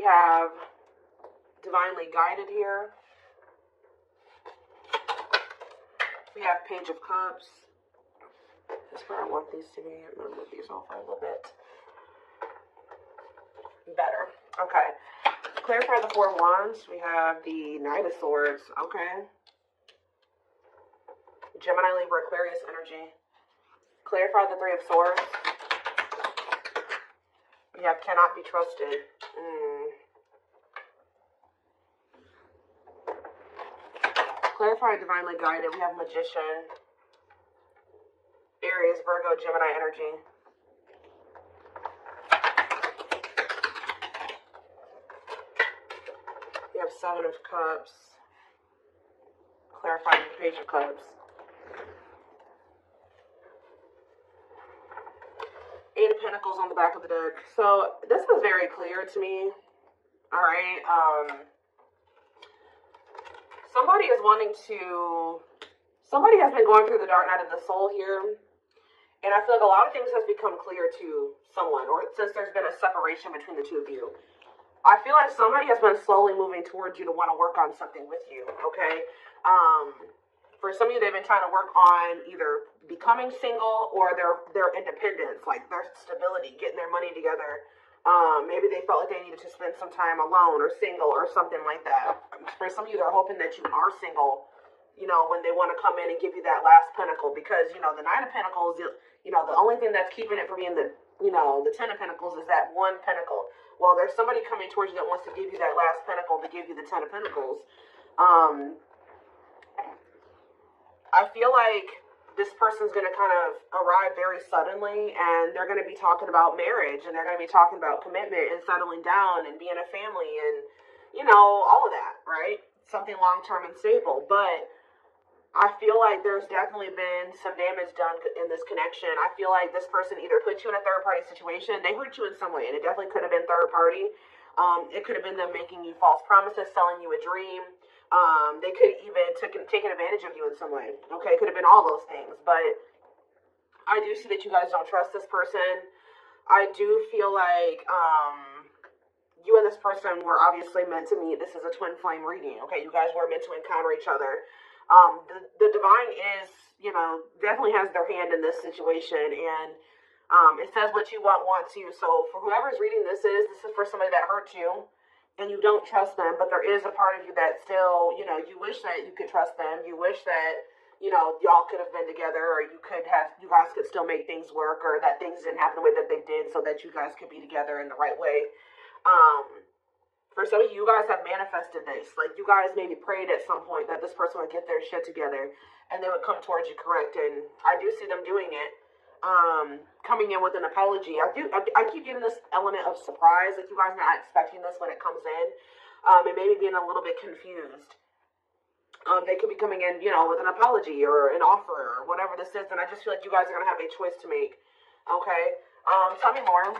we have divinely guided here. We have Page of Cups. That's where I want these to be. I'm going to move these over a little bit. Better. Okay. Clarify the Four of Wands. We have the Knight of Swords. Okay. Gemini, Libra, Aquarius energy. Clarify the Three of Swords. We have cannot be trusted. Clarify divinely guided. We have Magician. Aries, Virgo, Gemini energy. We have Seven of Cups. Clarifying the Page of Cups. Eight of Pentacles on the back of the deck. So this is very clear to me. All right. Somebody is wanting to. Somebody has been going through the dark night of the soul here, and I feel like a lot of things has become clear to someone, or since there's been a separation between the two of you. I feel like somebody has been slowly moving towards you to want to work on something with you. Okay. For some of you, they've been trying to work on either becoming single or their independence, like their stability, getting their money together. Maybe they felt like they needed to spend some time alone or single or something like that. For some of you, they're hoping that you are single, you know, when they want to come in and give you that last pentacle, because, you know, the Nine of Pentacles, you know, the only thing that's keeping it from being the, you know, the Ten of Pentacles is that one pentacle. Well, there's somebody coming towards you that wants to give you that last pentacle to give you the Ten of Pentacles. I feel like this person's going to kind of arrive very suddenly, and they're going to be talking about marriage, and they're going to be talking about commitment and settling down and being a family and, you know, all of that, right? Something long-term and stable. But I feel like there's definitely been some damage done in this connection. I feel like this person either put you in a third-party situation. They hurt you in some way, and it definitely could have been third-party. It could have been them making you false promises, selling you a dream. They could even taken advantage of you in some way. Okay, it could have been all those things. But I do see that you guys don't trust this person. I do feel like you and this person were obviously meant to meet. This is a twin flame reading. Okay, you guys were meant to encounter each other. The divine is, you know, definitely has their hand in this situation, and it says what you want wants you. So for whoever's reading this is for somebody that hurt you, and you don't trust them, but there is a part of you that still, you know, you wish that you could trust them. You wish that, you know, y'all could have been together, or you guys could still make things work, or that things didn't happen the way that they did so that you guys could be together in the right way. For some of you guys have manifested this. Like, you guys maybe prayed at some point that this person would get their shit together and they would come towards you, correct? And I do see them doing it. Coming in with an apology. I keep getting this element of surprise, like you guys are not expecting this when it comes in, and maybe being a little bit confused. They could be coming in, you know, with an apology or an offer or whatever this is, and I just feel like you guys are going to have a choice to make. Okay? Tell me more.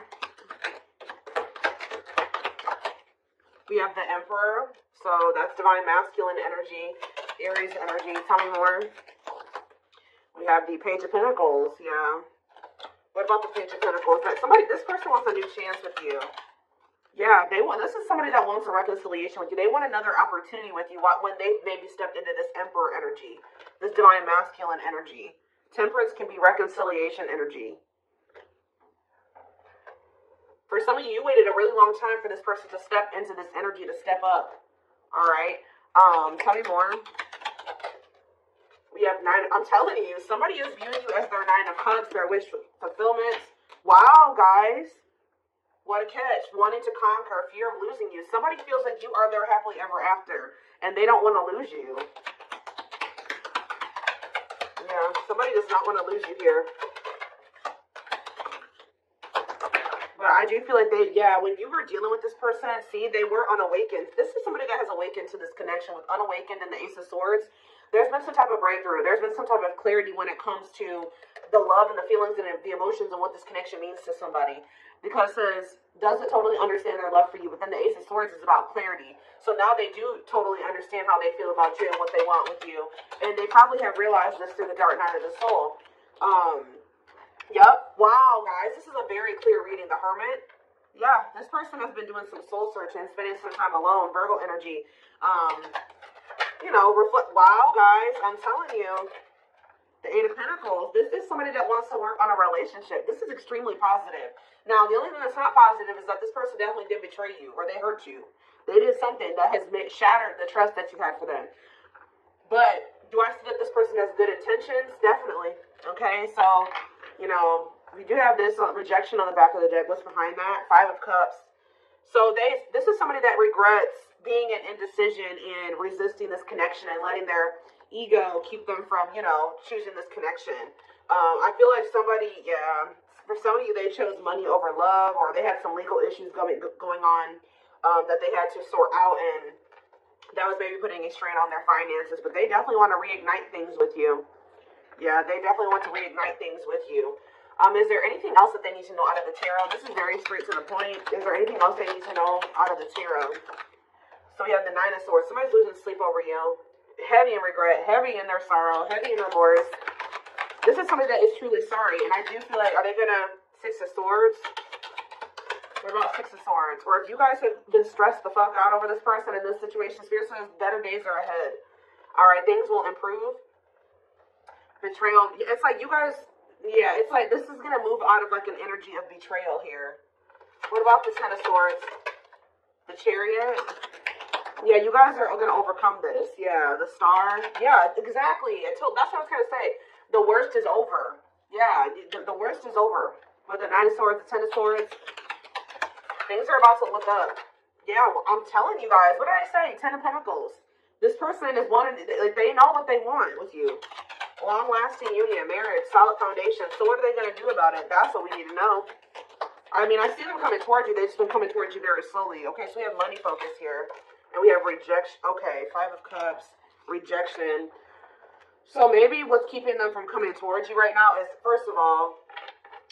We have the Emperor, so that's divine masculine energy, Aries energy. Tell me more. We have the Page of Pentacles, yeah. What about the Page of Pentacles? This person wants a new chance with you. Yeah, this is somebody that wants a reconciliation with you. They want another opportunity with you when they maybe stepped into this Emperor energy, this divine masculine energy. Temperance can be reconciliation energy. For some of you, you waited a really long time for this person to step into this energy, to step up. All right. Tell me more. We have I'm telling you, somebody is viewing you as their Nine of Cups, their wish fulfillment. Wow, guys. What a catch. Wanting to conquer, fear of losing you. Somebody feels like you are their happily ever after, and they don't want to lose you. Yeah, somebody does not want to lose you here. But I do feel like when you were dealing with this person, see, they were unawakened. This is somebody that has awakened to this connection with unawakened and the Ace of Swords. There's been some type of breakthrough. There's been some type of clarity when it comes to the love and the feelings and the emotions and what this connection means to somebody. Because it doesn't totally understand their love for you, but then the Ace of Swords is about clarity. So now they do totally understand how they feel about you and what they want with you. And they probably have realized this through the dark night of the soul. Yep. Wow, guys. This is a very clear reading. The Hermit. Yeah, this person has been doing some soul searching, spending some time alone. Virgo energy. Reflect. Wow, guys, I'm telling you. The Eight of Pentacles. This is somebody that wants to work on a relationship. This is extremely positive. Now, the only thing that's not positive is that this person definitely did betray you or they hurt you. They did something that has shattered the trust that you had for them. But do I see that this person has good intentions? Definitely. Okay, so, we do have this rejection on the back of the deck. What's behind that? Five of Cups. So this is somebody that regrets being an indecision and resisting this connection and letting their ego keep them from, choosing this connection. I feel like for some of you, they chose money over love, or they had some legal issues going on that they had to sort out, and that was maybe putting a strain on their finances. But they definitely want to reignite things with you. Yeah, they definitely want to reignite things with you. Is there anything else that they need to know out of the tarot? This is very straight to the point. Is there anything else they need to know out of the tarot? So we have the Nine of Swords. Somebody's losing sleep over you. Heavy in regret, heavy in their sorrow, heavy in remorse. This is somebody that is truly sorry. And I do feel like, are they going to Six of Swords? What about Six of Swords? Or if you guys have been stressed the fuck out over this person in this situation, Spirit says better days are ahead. All right, things will improve. Betrayal. It's like you guys... Yeah, it's like this is going to move out of like an energy of betrayal here. What about the Ten of Swords? The Chariot? Yeah, you guys are going to overcome this. Yeah, the Star. Yeah, exactly. That's what I was going to say. The worst is over. Yeah, the worst is over. With the Nine of Swords, the Ten of Swords, things are about to look up. Yeah, well, I'm telling you guys. What did I say? Ten of Pentacles. This person is wanting, like, they know what they want with you. Long-lasting union, marriage, solid foundation. So what are they going to do about it? That's what we need to know. I mean, I see them coming towards you. They've just been coming towards you very slowly. Okay, so we have money focus here. And we have rejection. Okay, Five of Cups, rejection. So maybe what's keeping them from coming towards you right now is, first of all,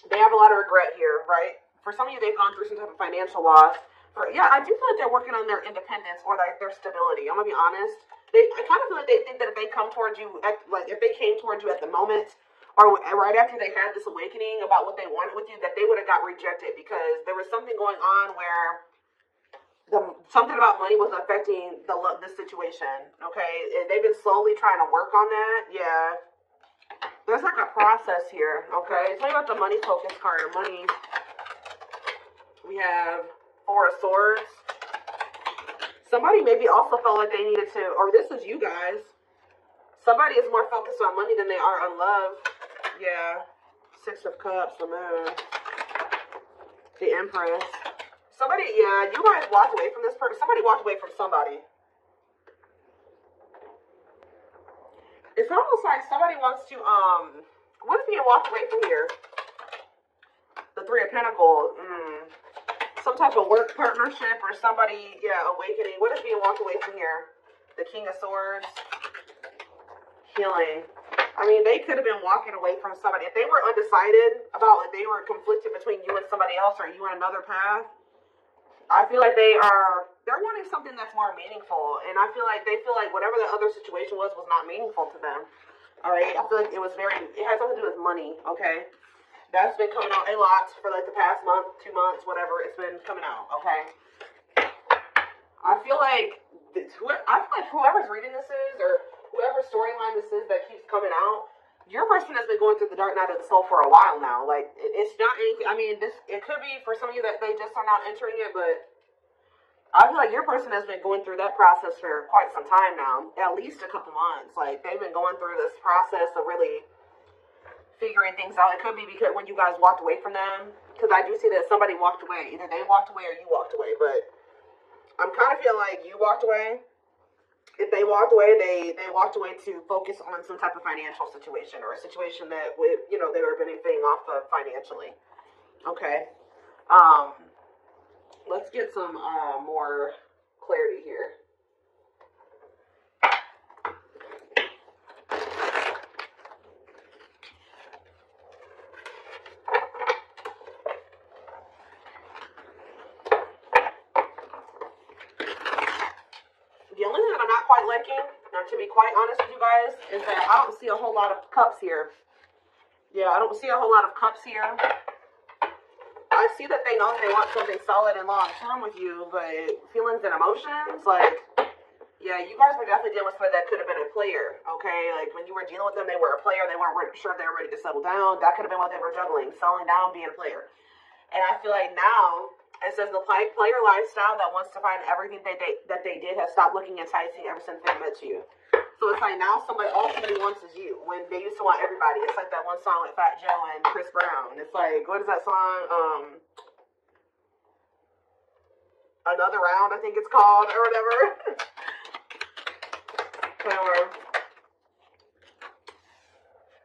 they have a lot of regret here, right? For some of you, they've gone through some type of financial loss. I do feel like they're working on their independence or like their stability. I'm going to be honest. I kind of feel like they think that if they come towards you, if they came towards you at the moment, or right after they had this awakening about what they wanted with you, that they would have got rejected because there was something going on where something about money was affecting the situation. Okay, and they've been slowly trying to work on that. Yeah, there's like a process here. Okay, tell me about the money focus card. Money. We have Four of Swords. Somebody maybe also felt like they needed to, or this is you guys. Somebody is more focused on money than they are on love. Yeah. Six of Cups, the Moon. The Empress. Somebody, yeah, you guys walked away from this person. Somebody walked away from somebody. It's almost like somebody wants to, what is being walked away from here? The Three of Pentacles. Some type of work partnership or somebody, awakening. What is being walked away from here? The King of Swords. Healing. I mean, they could have been walking away from somebody. If they were undecided about, like, they were conflicted between you and somebody else or you and another path, I feel like they're wanting something that's more meaningful. And I feel like they feel like whatever the other situation was not meaningful to them. All right? I feel like it had something to do with money, okay? That's been coming out a lot for like the past month, 2 months, whatever. It's been coming out, okay? I feel like whoever's reading this is, or whoever storyline this is that keeps coming out, your person has been going through the dark night of the soul for a while now. Like, it's not anything. I mean, it could be for some of you that they just are not entering it, but I feel like your person has been going through that process for quite some time now, at least a couple months. Like, they've been going through this process of really figuring things out. It could be because when you guys walked away from them, because I do see that somebody walked away. Either they walked away or you walked away, but I'm kind of feeling like you walked away. If they walked away, they walked away to focus on some type of financial situation or a situation that they were benefiting off of financially. Okay. Let's get some more clarity here. The only thing that I'm not quite liking, to be quite honest with you guys, is that I don't see a whole lot of cups here. Yeah, I don't see a whole lot of cups here. I see that they know they want something solid and long term with you, but feelings and emotions, like, yeah, you guys were definitely dealing with somebody that could have been a player, okay? Like, when you were dealing with them, they were a player. They weren't sure if they were ready to settle down. That could have been what they were juggling, settling down, being a player. And I feel like now, it says the player lifestyle that wants to find everything that they did has stopped looking enticing ever since they met you. So it's like now all somebody wants is you. When they used to want everybody. It's like that one song with Fat Joe and Chris Brown. It's like, what is that song? Another Round, I think it's called, or whatever.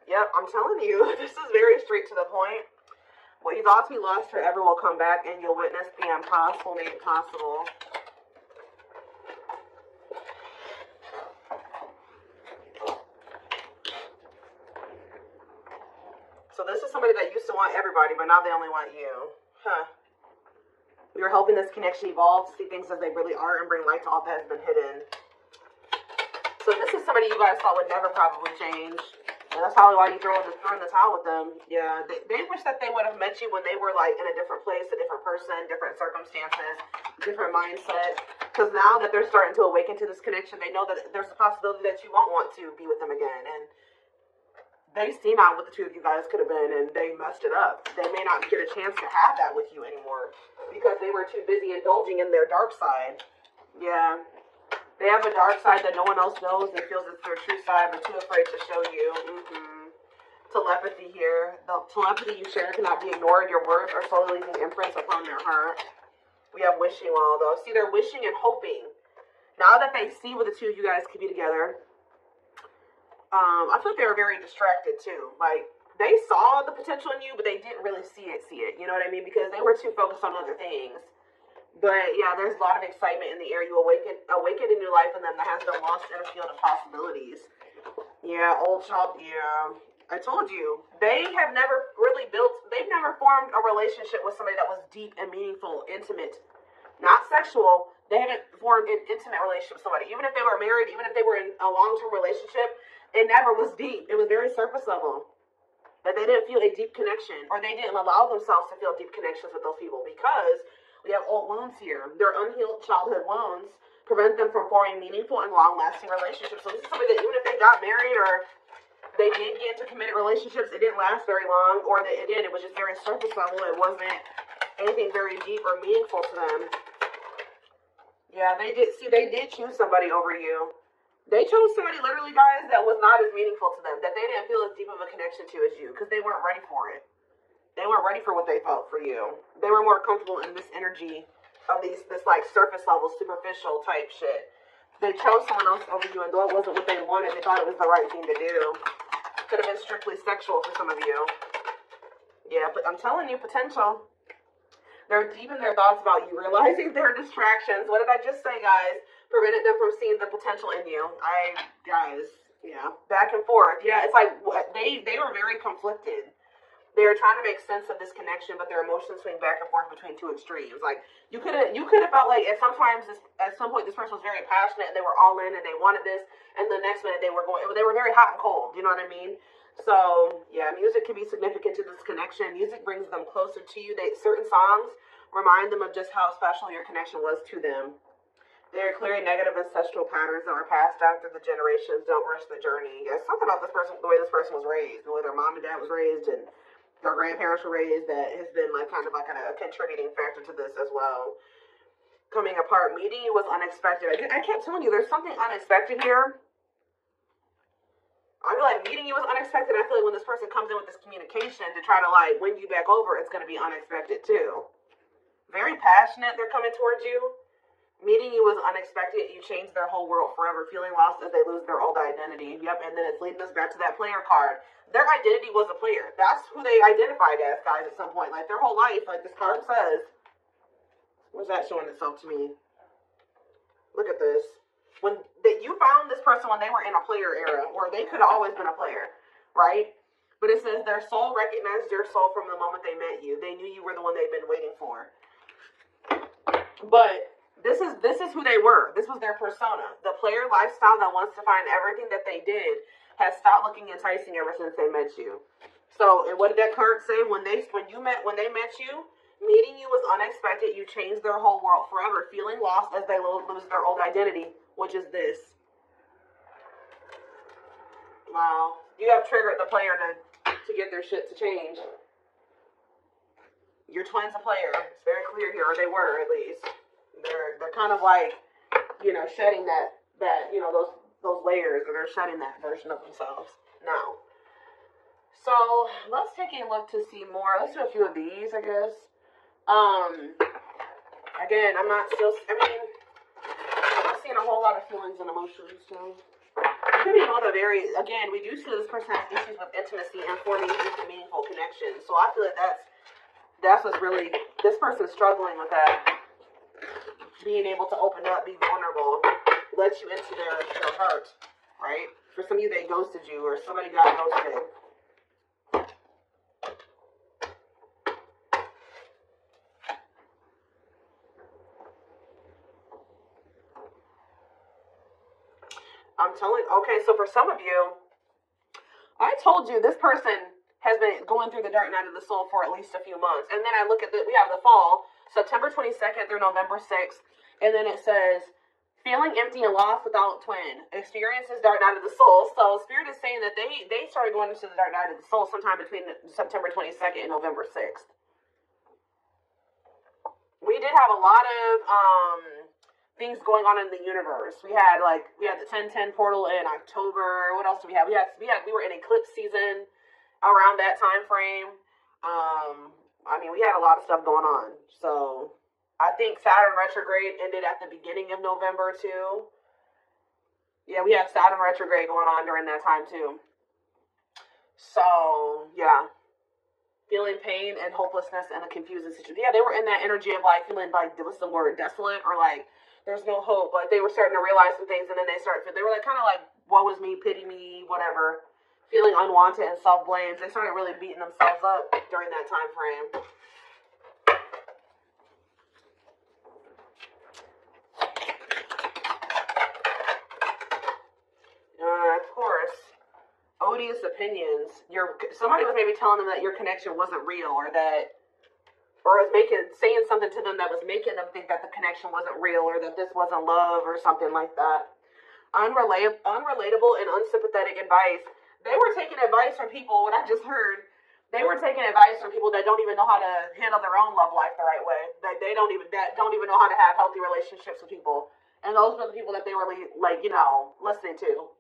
Yep, I'm telling you, this is very straight to the point. What you thought to be lost forever will come back, and you'll witness the impossible made possible. So this is somebody that used to want everybody, but now they only want you. Huh. We are helping this connection evolve to see things as they really are and bring light to all that has been hidden. So this is somebody you guys thought would never probably change. And that's probably why you threw in the towel with them. Yeah, they wish that they would have met you when they were like in a different place, a different person, different circumstances, different mindset. Because now that they're starting to awaken to this connection, they know that there's a possibility that you won't want to be with them again. And they see now what the two of you guys could have been, and they messed it up. They may not get a chance to have that with you anymore because they were too busy indulging in their dark side. Yeah. They have a dark side that no one else knows and feels it's their true side, but too afraid to show you. Telepathy here. The telepathy you share cannot be ignored. Your words are slowly leaving imprints upon their heart. We have wishing well, though. See, they're wishing and hoping. Now that they see what the two of you guys could be together, I feel like they were very distracted, too. Like, they saw the potential in you, but they didn't really see it. You know what I mean? Because they were too focused on other things. But yeah, there's a lot of excitement in the air. You awaken a new life in them that has been lost in a field of possibilities. Yeah, old child. Yeah, I told you they've never formed a relationship with somebody that was deep and meaningful, intimate, not sexual. They haven't formed an intimate relationship with somebody. Even if they were married, even if they were in a long-term relationship, it never was deep. It was very surface level. But they didn't feel a deep connection, or they didn't allow themselves to feel deep connections with those people because we have old wounds here. Their unhealed childhood wounds prevent them from forming meaningful and long-lasting relationships. So this is somebody that even if they got married or they did get into committed relationships, it didn't last very long, or it was just very surface level. It wasn't anything very deep or meaningful to them. Yeah, they did choose somebody over you. They chose somebody, literally, guys, that was not as meaningful to them, that they didn't feel as deep of a connection to as you, because they weren't ready for it. They weren't ready for what they felt for you. They were more comfortable in this energy of this like surface level, superficial type shit. They chose someone else over you, and though it wasn't what they wanted, they thought it was the right thing to do. Could have been strictly sexual for some of you. Yeah, but I'm telling you, potential. They're deep in their thoughts about you, realizing their distractions. What did I just say, guys? Prevented them from seeing the potential in you. Yeah, back and forth. Yeah, it's like they were very conflicted. They were trying to make sense of this connection, but their emotions swing back and forth between two extremes. Like you could have felt like at some point this person was very passionate and they were all in and they wanted this, and the next minute they were very hot and cold. You know what I mean? So yeah, music can be significant to this connection. Music brings them closer to you. Certain songs remind them of just how special your connection was to them. They are clearing negative ancestral patterns that were passed down through the generations. Don't rush the journey. Yeah, something about this person, the way this person was raised, the way their mom and dad was raised, and their grandparents were raised, that has been like kind of like a contributing factor to this as well. Coming apart, meeting you was unexpected. I kept telling you, there's something unexpected here. I feel like meeting you was unexpected. I feel like when this person comes in with this communication to try to like win you back over, it's going to be unexpected too. Very passionate, they're coming towards you. Meeting you was unexpected. You changed their whole world forever, feeling lost as they lose their old identity. Yep, and then it's leading us back to that player card. Their identity was a player. That's who they identified as, guys, at some point. Like, their whole life, like this card says. Where's that showing itself to me? Look at this. You found this person when they were in a player era, or they could have always been a player, right? But it says their soul recognized your soul from the moment they met you. They knew you were the one they'd been waiting for. But this is who they were. This was their persona. The player lifestyle that wants to find everything that they did has stopped looking enticing ever since they met you. So, and what did that card say? When they met you, Meeting you was unexpected. You changed their whole world forever. Feeling lost as they lose their old identity, which is this. Wow. You have triggered the player to get their shit to change. Your twin's a player. It's very clear here, or they were at least. They're kind of like, you know, shedding that you know, those layers, or they're shedding that version of themselves now. So let's take a look to see more. Let's do a few of these, I guess. Again, I'm not seeing a whole lot of feelings and emotions, so. Could be both again, we do see this person has issues with intimacy and forming deep and meaningful connections. So I feel like that's what's really, this person's struggling with that. Being able to open up, be vulnerable, let you into their heart, right? For some of you, they ghosted you, or somebody got ghosted. I'm telling, okay, so for some of you, I told you this person has been going through the dark night of the soul for at least a few months. And then I look at we have the fall, September 22nd through November 6th. And then it says, feeling empty and lost without twin. Experiences dark night of the soul. So Spirit is saying that they started going into the dark night of the soul sometime between September 22nd and November 6th. We did have a lot of, things going on in the universe. We had the 1010 portal in October. What else do we have? We were in eclipse season around that time frame. I mean, we had a lot of stuff going on. So I think Saturn retrograde ended at the beginning of November too. Yeah, we had Saturn retrograde going on during that time too. So yeah, feeling pain and hopelessness and a confusing situation. Yeah, they were in that energy of like feeling like, what's the word, desolate, or like there's no hope. Like they were starting to realize some things, and then they were like kind of like, woe is me, pity me, whatever. Feeling unwanted and self-blamed. They started really beating themselves up during that time frame. Of course, odious opinions. Somebody was maybe telling them that your connection wasn't real, or was saying something to them that was making them think that the connection wasn't real, or that this wasn't love, or something like that. Unrelatable and unsympathetic advice. They were taking advice from people, what I just heard, they were taking advice from people that don't even know how to handle their own love life the right way. That don't even know how to have healthy relationships with people. And those were the people that they were listening to.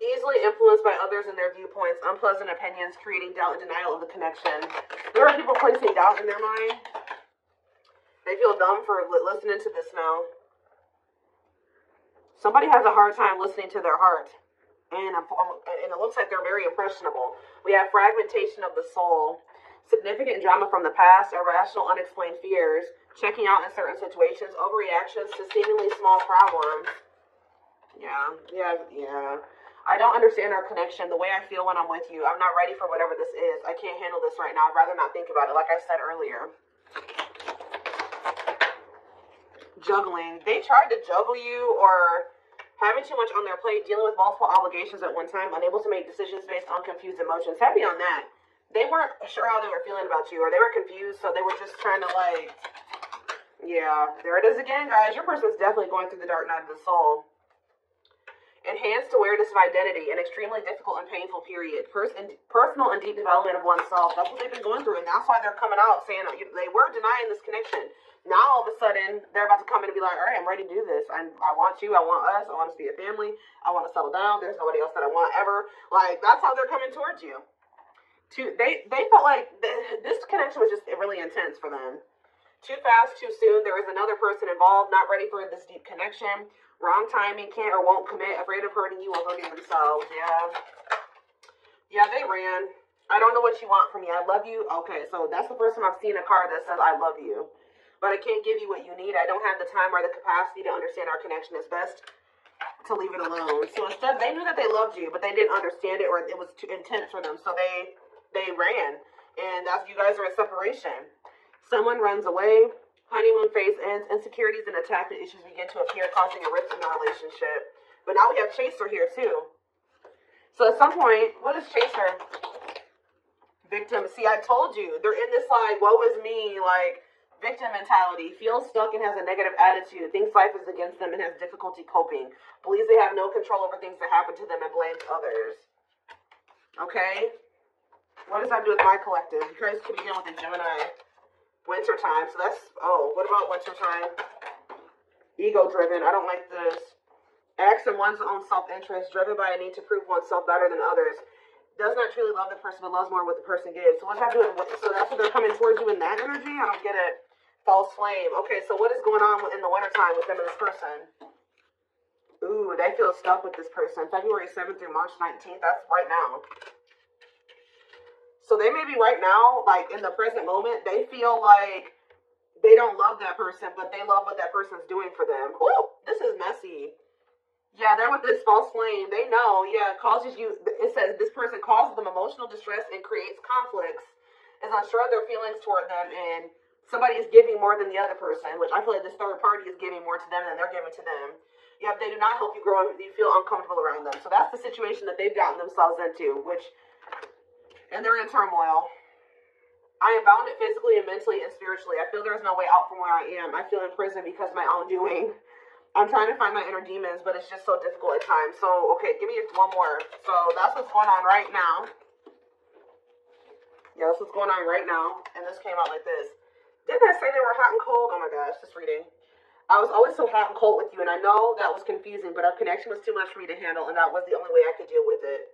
Easily influenced by others and their viewpoints, unpleasant opinions, creating doubt and denial of the connection. There are people placing doubt in their mind. They feel dumb for listening to this now. Somebody has a hard time listening to their heart. And it looks like they're very impressionable. We have fragmentation of the soul, significant drama from the past, irrational, unexplained fears, checking out in certain situations, overreactions to seemingly small problems. Yeah. I don't understand our connection, the way I feel when I'm with you. I'm not ready for whatever this is. I can't handle this right now. I'd rather not think about it, like I said earlier. Juggling. They tried to juggle you, or having too much on their plate, dealing with multiple obligations at one time, unable to make decisions based on confused emotions. Heavy on that. They weren't sure how they were feeling about you, or they were confused, so they were just trying to yeah, there it is again, guys. Your person's definitely going through the dark night of the soul. Enhanced awareness of identity, an extremely difficult and painful period. Personal and deep development of oneself. That's what they've been going through, and that's why they're coming out saying they were denying this connection. Now all of a sudden they're about to come in and be like, all right, I'm ready to do this. I want you. I want us. I want us to be a family. I want to settle down. There's nobody else that I want ever. Like, that's how they're coming towards you. They felt like this connection was just really intense for them. Too fast, too soon. There was another person involved, not ready for this deep connection. Wrong timing, can't or won't commit, afraid of hurting you or hurting themselves. Yeah, they ran. I don't know what you want from me. I love you. Okay, so that's the first time I've seen a card that says I love you. But I can't give you what you need. I don't have the time or the capacity to understand our connection. It's best to leave it alone. So instead, they knew that they loved you, but they didn't understand it, or it was too intense for them. So they ran. And that's, you guys are in separation. Someone runs away. Honeymoon phase ends. Insecurities and attachment issues begin to appear, causing a rift in the relationship. But now we have Chaser here too. So at some point, what is Chaser? Victim. See, I told you. They're in this, like, woe is me, like, victim mentality. Feels stuck and has a negative attitude. Thinks life is against them and has difficulty coping. Believes they have no control over things that happen to them and blames others. Okay? What does that do with my collective? You guys could begin with a Gemini. Wintertime. So that's, oh, what about wintertime? Ego-driven. I don't like this. Acts in one's own self-interest, driven by a need to prove oneself better than others. Does not truly love the person, but loves more what the person gives. So what's that doing? So that's what they're coming towards you in that energy? I don't get it. False flame. Okay, so what is going on in the wintertime with them and this person? Ooh, they feel stuck with this person. February 7th through March 19th. That's right now. So they may be right now, like in the present moment, they feel like they don't love that person, but they love what that person's doing for them. Ooh, this is messy. Yeah, they're with this false flame. They know, yeah, causes you, it says this person causes them emotional distress and creates conflicts, is unsure of their feelings toward them, and somebody is giving more than the other person, which I feel like this third party is giving more to them than they're giving to them. Yeah, they do not help you grow, you feel uncomfortable around them. So that's the situation that they've gotten themselves into, and they're in turmoil. I am bounded physically and mentally and spiritually. I feel there is no way out from where I am. I feel in prison because of my own doing. I'm trying to find my inner demons, but it's just so difficult at times. So, okay, give me one more. So, that's what's going on right now. Yeah, that's what's going on right now. And this came out like this. Didn't I say they were hot and cold? Oh my gosh, just reading. I was always so hot and cold with you, and I know that was confusing, but our connection was too much for me to handle, and that was the only way I could deal with it.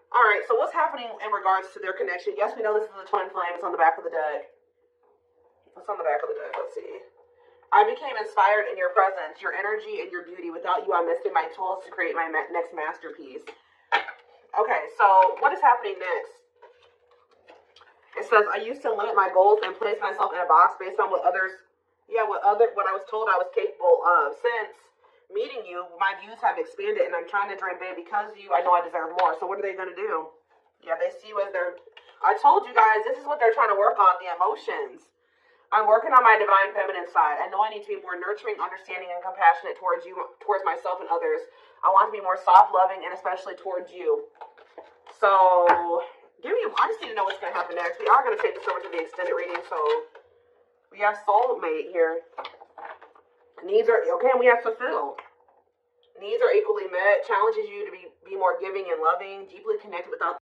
Alright, so what's happening in regards to their connection? Yes, we know this is a twin flame. It's on the back of the deck. What's on the back of the deck? Let's see. I became inspired in your presence, your energy, and your beauty. Without you, I'm missing my tools to create my next masterpiece. Okay, so what is happening next? It says, I used to limit my goals and place myself in a box based on what I was told I was capable of. Since meeting you, my views have expanded, and I'm trying to dream big. Because of you, I know I deserve more. So what are they going to do? Yeah, they see you as I told you guys, this is what they're trying to work on, the emotions. I'm working on my divine feminine side. I know I need to be more nurturing, understanding, and compassionate towards you, towards myself and others. I want to be more soft, loving, and especially towards you. So, I just need to know what's going to happen next. We are going to take this over to the extended reading. So, we have soulmate here. Needs are, okay, and we have fulfilled. Needs are equally met. Challenges you to be more giving and loving, deeply connected without